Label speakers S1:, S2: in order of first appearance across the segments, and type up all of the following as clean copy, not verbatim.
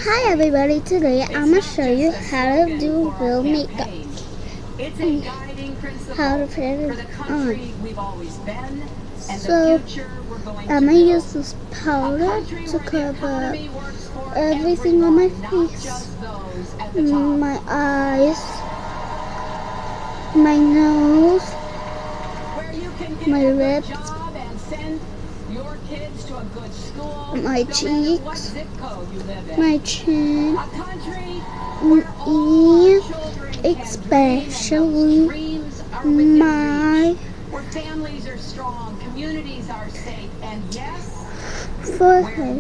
S1: Hi everybody, today I'm going to show you how to do real makeup and how to put it on. So I'm going to use this powder to cover up everything on my face, my eyes, my nose, my lips, my cheeks, my chin, and especially my forehead.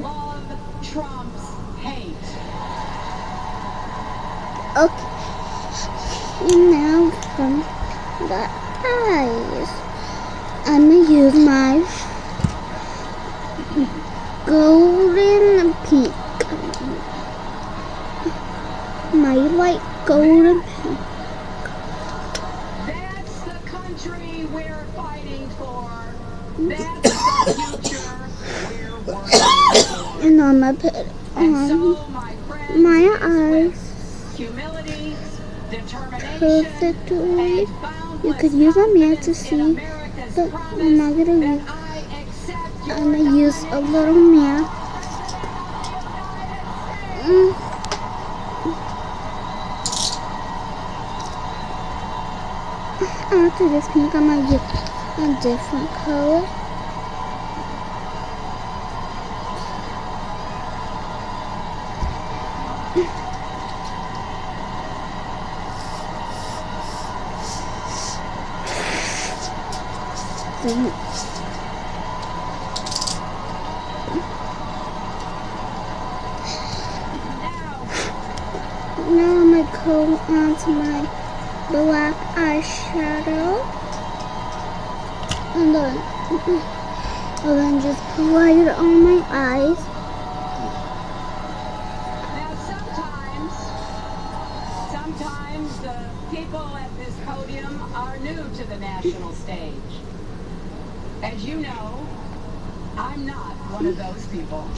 S1: Okay, and now from the eyes, I'm going to use my golden pink, my light golden pink.
S2: That's the country we're fighting for. That's the future we're working for.
S1: And I'm going to put it on my eyes
S2: humility, determination,
S1: perfectly. You could use a mirror to see, but I'm not going to use. I'm going to use a little mirror. After this pink, I'm going to use a different color. Now I'm going to go onto my black eyeshadow and then just apply it on my eyes.
S2: Now sometimes the people at this podium are new to the national stage. As you know, I'm not one of those people.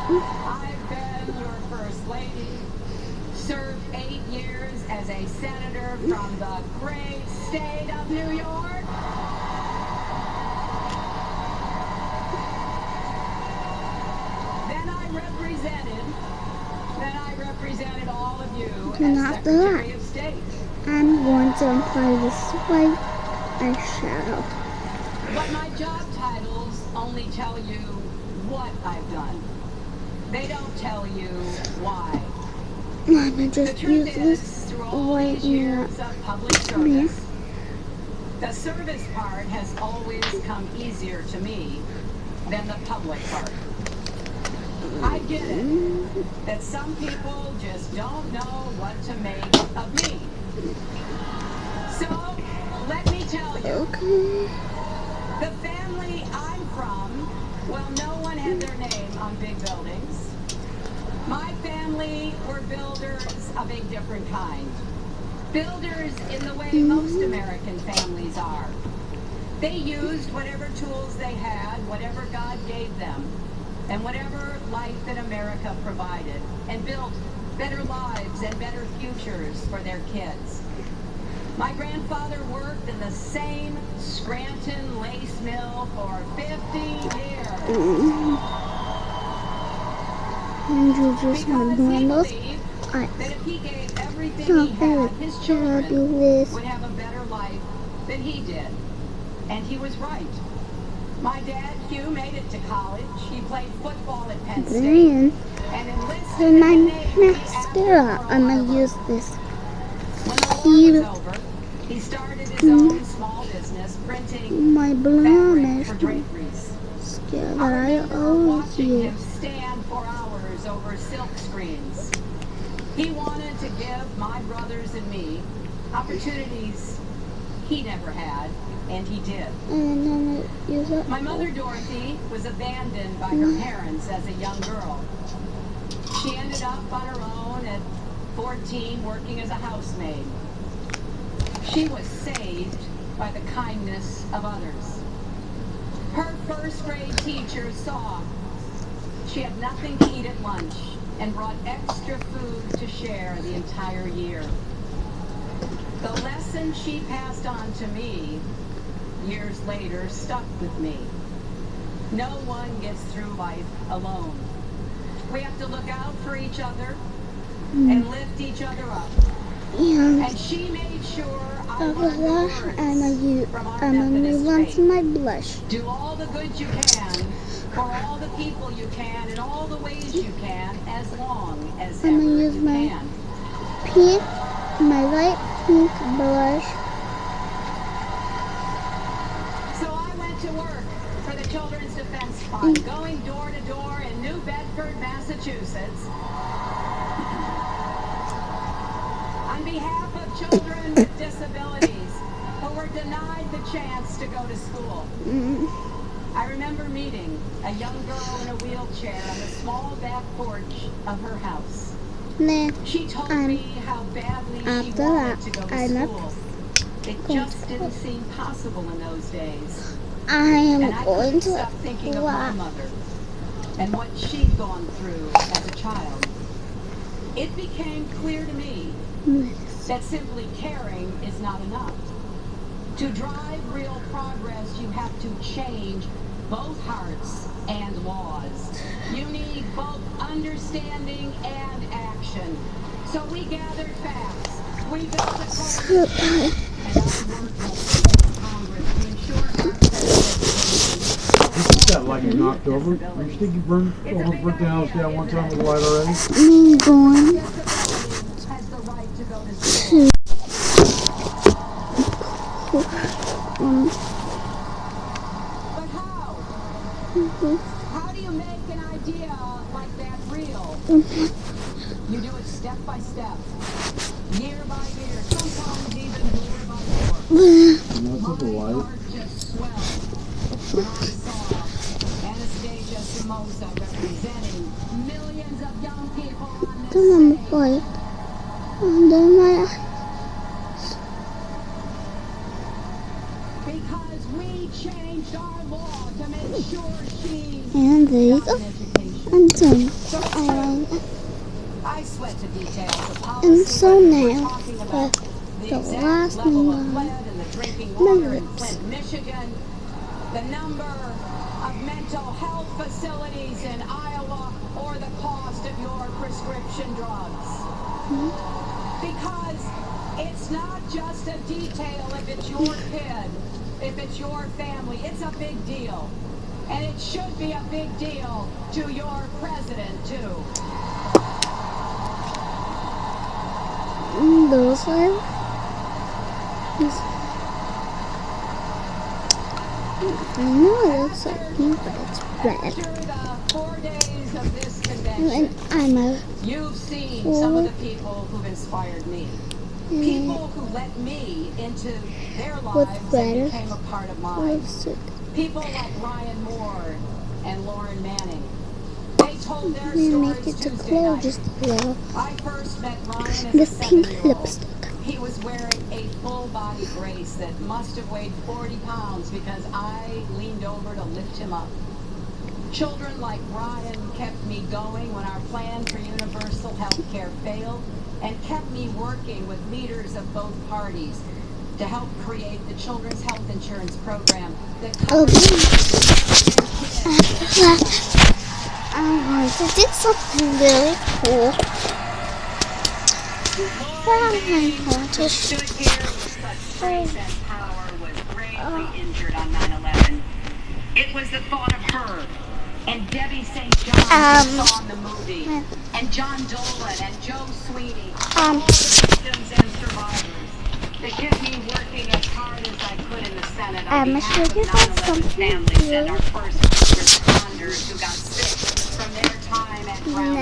S2: I've been your first lady, served 8 years as a senator from the great state of New York. Then I represented all of you
S1: And
S2: as
S1: after
S2: Secretary
S1: that,
S2: of State.
S1: I'm going to apply this white eyeshadow.
S2: But my job titles only tell you what I've done. They don't tell you why.
S1: I'm going to just use this white mirror.
S2: The service part has always come easier to me than the public part. I get it that some people just don't know what to make of me. So, let me tell you, the family I'm from, well, no one had their name on big buildings. My family were builders of a different kind. Builders in the way most American families are. They used whatever tools they had, whatever God gave them, and whatever life that America provided, and built better lives and better futures for their kids. My grandfather worked in the same Scranton lace mill for 50 years.
S1: And you just want to blend those eyes.
S2: That if he gave everything
S1: So
S2: he had, his children
S1: do this.
S2: would have a better life than he did. And he was right. My dad, Hugh, made it to college. He played football at Penn State. And enlisted
S1: For my
S2: in the Navy
S1: mascara,
S2: after
S1: I'm
S2: World
S1: going to use
S2: War.
S1: this
S2: When the war was over, he started his own small business printing
S1: my
S2: fabric
S1: blemish
S2: for draperies.
S1: mascara
S2: I
S1: that I
S2: remember
S1: always
S2: watching him
S1: use.
S2: stand for hours over silk screens. He wanted to give my brothers and me opportunities he never had, and he did.
S1: And then I'm going to use it.
S2: My mother, Dorothy, was abandoned by her parents as a young girl. She ended up on her own at 14 working as a housemaid. She was saved by the kindness of others. Her first grade teacher saw she had nothing to eat at lunch, and brought extra food to share the entire year. The lesson she passed on to me years later stuck with me. No one gets through life alone. We have to look out for each other and lift each other up. And she made sure I learned the words from our Methodist faith.
S1: My blush.
S2: Do all the good you can for all the people you can in all the ways you can, as long as
S1: I'm
S2: ever
S1: gonna use
S2: you
S1: my
S2: can.
S1: pink, my light pink blush.
S2: So I went to work for the Children's Defense Fund, going door to door in New Bedford, Massachusetts, on behalf of children with disabilities who were denied the chance to go to school. I remember meeting a young girl in a wheelchair on the small back porch of her house.
S1: Then
S2: She told me how badly she wanted to go to school. It just didn't seem possible in those days.
S1: I am
S2: And I
S1: going
S2: couldn't
S1: to
S2: stop thinking of my
S1: clap.
S2: mother and what she'd gone through as a child. It became clear to me that simply caring is not enough. To drive real progress, you have to change both hearts and laws. You need both understanding and action. So we gathered fast. We built a coalition, and I worked with Congress to ensure access
S3: Is that light you knocked over? You think you almost burnt the house down one time with the light already?
S1: Me going
S2: has the right to go to school. But how? How do you make an idea like that real? You do it step by step, year by year, sometimes even door by door.
S3: The
S2: My
S3: light.
S2: heart just swelled when I saw Anastasia Somoza representing millions of young people on this
S1: number
S2: stage.
S1: 4 under my
S2: Because we changed our law to make sure she
S1: and there you
S2: got
S1: go.
S2: an education.
S1: I'm done.
S2: So it's true. I sweat the details of policy.
S1: And so
S2: whether we're
S1: now,
S2: talking about
S1: the
S2: exact
S1: last
S2: level
S1: thing
S2: of
S1: on
S2: lead in the drinking
S1: my
S2: water in
S1: lips.
S2: Flint, Michigan, the number of mental health facilities in Iowa, or the cost of your prescription drugs. Because it's not just a detail if it's your kid, if it's your family, it's a big deal. And it should be a big deal to your president, too.
S1: Those are I know it looks like pink, but it's red.
S2: After the 4 days of this convention,
S1: And I'm a
S2: you've seen some of the people who've inspired me. People who let me into their lives and
S1: red
S2: became a part of mine.
S1: lipstick.
S2: People like Ryan Moore and Lauren Manning. They told their
S1: I'm gonna
S2: stories
S1: make it to
S2: Tuesday
S1: glow
S2: night.
S1: just a little.
S2: I first met Ryan as
S1: The
S2: a
S1: pink
S2: 7-year-old.
S1: lipstick.
S2: He was wearing a full-body brace that must have weighed 40 pounds because I leaned over to lift him up. Children like Ryan kept me going when our plan for universal health care failed, and kept me working with leaders of both parties to help create the Children's Health Insurance Program that covers
S1: I want to do something really cool. I'm going to
S2: stood here with such strength and power was gravely injured on 9/11. It was the thought of her and Debbie St. John who saw in the movie, and John Dolan and Joe Sweeney, all the victims and survivors that kept me working as hard as I could in the Senate on behalf of 9/11 families and our first responders who got sick from their time at ground